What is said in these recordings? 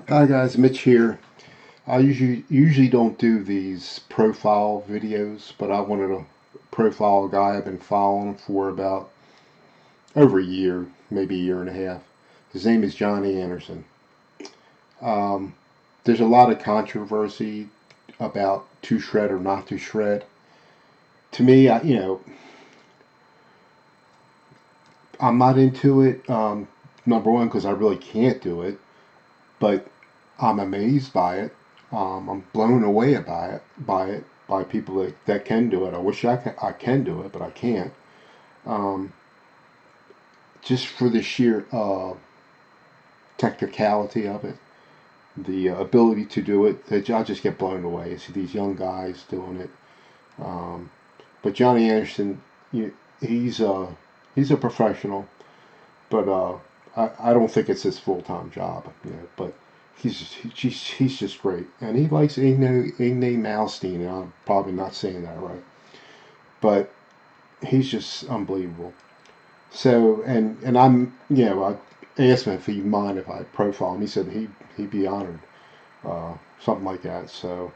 Hi guys, Mitch here. I usually don't do these profile videos, but I wanted to profile a guy I've been following for about over a year, maybe a year and a half. His name is Johnny Anderson. Um, there's a lot of controversy about to shred or not to shred. To me, I'm not into it. Number one, because I really can't do it, but I'm amazed by it. I'm blown away by people that can do it. I wish I can do it, but I can't. Um, just for the sheer technicality of it, the ability to do it, I just get blown away. I see these young guys doing it. Um, but Johnny Anderson, he's he's a professional, but I don't think it's his full time job. But he's just great, and he likes Igne Malstein. And I'm probably not saying that right, but he's just unbelievable. So and I asked him if he'd mind if I profile him. He said he'd be honored, something like that. So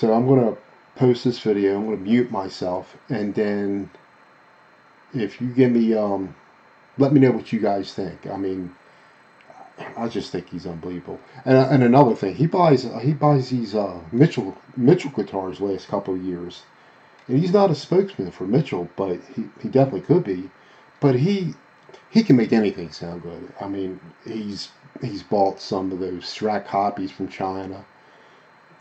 I'm gonna post this video. I'm gonna mute myself, and then if you give me let me know what you guys think. I mean, I just think he's unbelievable. And another thing, he buys these Mitchell guitars last couple of years, and he's not a spokesman for Mitchell, but he definitely could be. But he can make anything sound good. I mean, he's bought some of those Strat copies from China.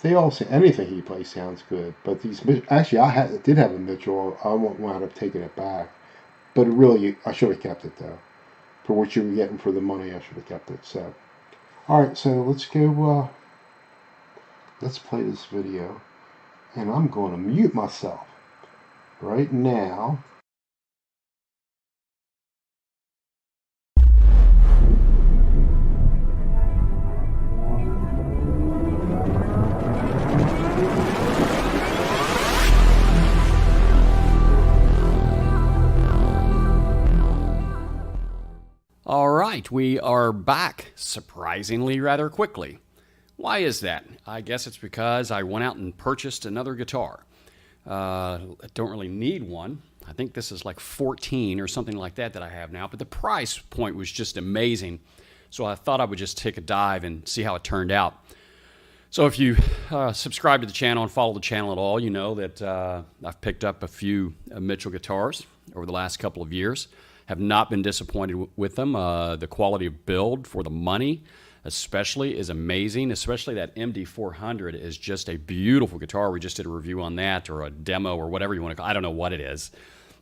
They all say anything he plays sounds good. But these actually, did have a Mitchell. I wound up taking it back, but really I should have kept it though. For what you were getting for the money, I should have kept it. So, all right, so let's go. Let's play this video, and I'm going to mute myself right now. All right, we are back, surprisingly rather quickly. Why is that? I guess it's because I went out and purchased another guitar. I don't really need one. I think this is like 14 or something like that I have now, but the price point was just amazing. So I thought I would just take a dive and see how it turned out. So if you subscribe to the channel and follow the channel at all, you know that I've picked up a few Mitchell guitars over the last couple of years. Have not been disappointed with them. The quality of build for the money especially is amazing. Especially that MD400 is just a beautiful guitar. We just did a review on that, or a demo, or whatever you want to call it. I don't know what it is.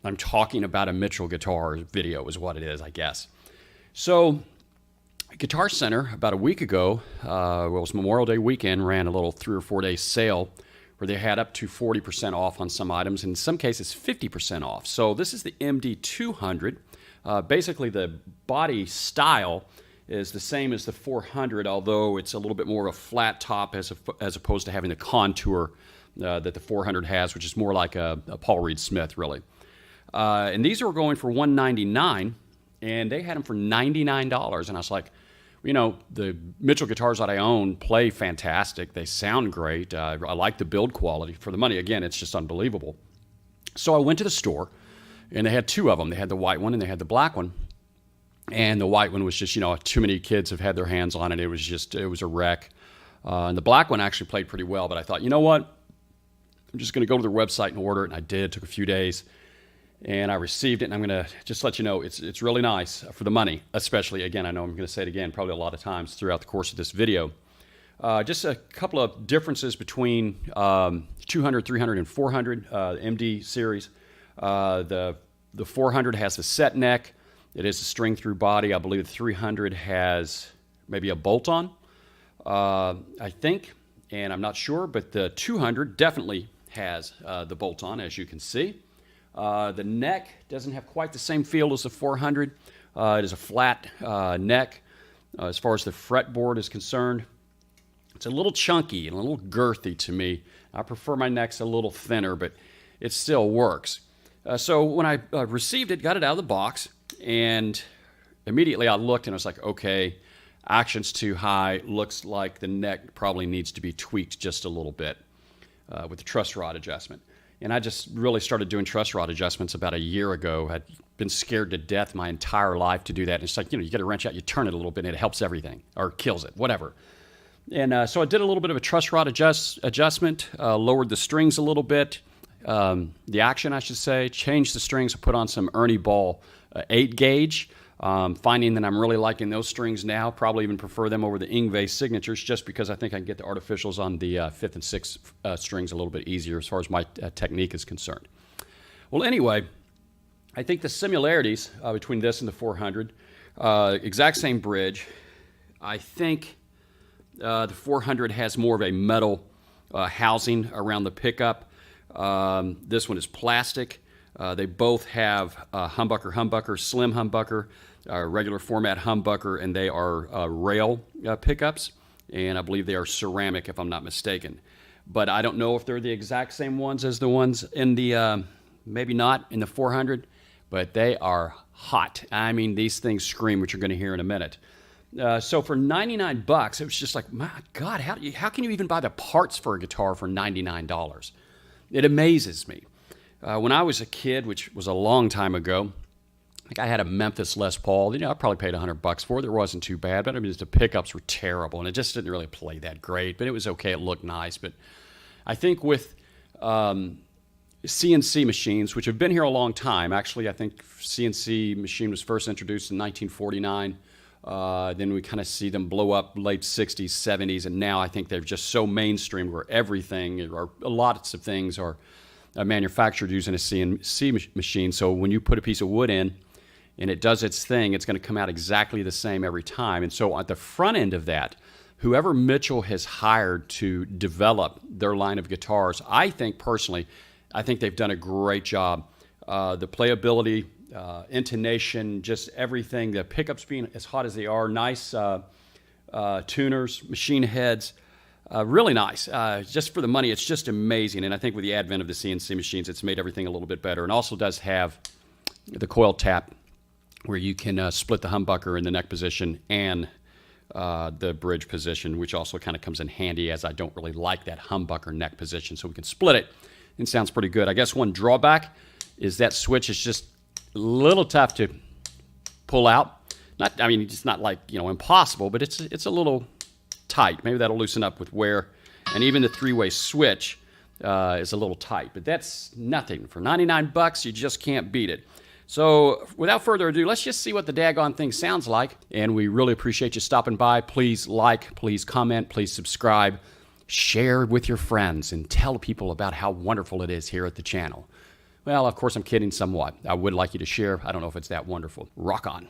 I'm talking about a Mitchell guitar video is what it is, I guess. So Guitar Center about a week ago, well, it was Memorial Day weekend, ran a little 3 or 4 day sale where they had up to 40% off on some items, and in some cases 50% off. So this is the MD200. Basically, the body style is the same as the 400, although it's a little bit more of a flat top as opposed to having the contour that the 400 has, which is more like a Paul Reed Smith, really. And these were going for $199, and they had them for $99. And I was like, you know, the Mitchell guitars that I own play fantastic. They sound great. I like the build quality. For the money, again, it's just unbelievable. So I went to the store, and they had two of them. They had the white one and they had the black one. And the white one was just, you know, too many kids have had their hands on it. It was a wreck. And the black one actually played pretty well. But I thought, you know what? I'm just going to go to their website and order it. And I did. It took a few days. And I received it. And I'm going to just let you know, it's really nice for the money, especially. Again, I know I'm going to say it again probably a lot of times throughout the course of this video. Just a couple of differences between 200, 300, and 400 MD series. The 400 has the set neck. It is a string-through body. I believe the 300 has maybe a bolt-on, I think, and I'm not sure, but the 200 definitely has the bolt-on, as you can see. The neck doesn't have quite the same feel as the 400. It is a flat neck. As far as the fretboard is concerned, it's a little chunky and a little girthy to me. I prefer my necks a little thinner, but it still works. So when I received it, got it out of the box, and immediately I looked and I was like, okay, Action's too high. Looks like the neck probably needs to be tweaked just a little bit with the truss rod adjustment. And I just really started doing truss rod adjustments about a year ago. I'd been scared to death my entire life to do that. And it's like, you get a wrench out, you turn it a little bit, and it helps everything, or kills it, whatever. And so I did a little bit of a truss rod adjustment, lowered the strings a little bit, the action, I should say, changed the strings, I put on some Ernie Ball 8 gauge, finding that I'm really liking those strings now, probably even prefer them over the Ingve signatures, just because I think I can get the artificials on the 5th and 6th strings a little bit easier as far as my technique is concerned. Well, anyway, I think the similarities between this and the 400, exact same bridge. I think the 400 has more of a metal housing around the pickup. This one is plastic. They both have humbucker, slim humbucker, regular format humbucker, and they are rail pickups. And I believe they are ceramic, if I'm not mistaken. But I don't know if they're the exact same ones as the ones in the, maybe not in the 400, but they are hot. I mean, these things scream, which you're going to hear in a minute. So for $99, it was just like, my God, how can you even buy the parts for a guitar for $99? It amazes me. When I was a kid, which was a long time ago, like I had a Memphis Les Paul. I probably paid $100 for it. It wasn't too bad, but I mean, the pickups were terrible, and it just didn't really play that great. But it was okay. It looked nice. But I think with CNC machines, which have been here a long time, actually, I think CNC machine was first introduced in 1949. Then we kind of see them blow up late 60s, 70s, and now I think they're just so mainstream where everything, or lots of things, are manufactured using a CNC machine. So when you put a piece of wood in and it does its thing, it's going to come out exactly the same every time. And so at the front end of that, whoever Mitchell has hired to develop their line of guitars, I think personally, I think they've done a great job. The playability, intonation, just everything, the pickups being as hot as they are, nice tuners, machine heads, really nice. Just for the money, it's just amazing. And I think with the advent of the CNC machines, it's made everything a little bit better. And also does have the coil tap where you can split the humbucker in the neck position and the bridge position, which also kind of comes in handy, as I don't really like that humbucker neck position. So we can split it, and it sounds pretty good. I guess one drawback is that switch is just a little tough to pull out. I mean, it's not like, impossible, but it's a little tight. Maybe that'll loosen up with wear. And even the 3-way switch is a little tight, but that's nothing. For $99, you just can't beat it. So without further ado, let's just see what the daggone thing sounds like. And we really appreciate you stopping by. Please like, please comment, please subscribe, share with your friends, and tell people about how wonderful it is here at the channel. Well, of course, I'm kidding somewhat. I would like you to share. I don't know if it's that wonderful. Rock on.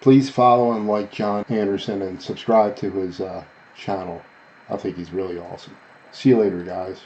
Please follow and like John Anderson and subscribe to his channel. I think he's really awesome. See you later, guys.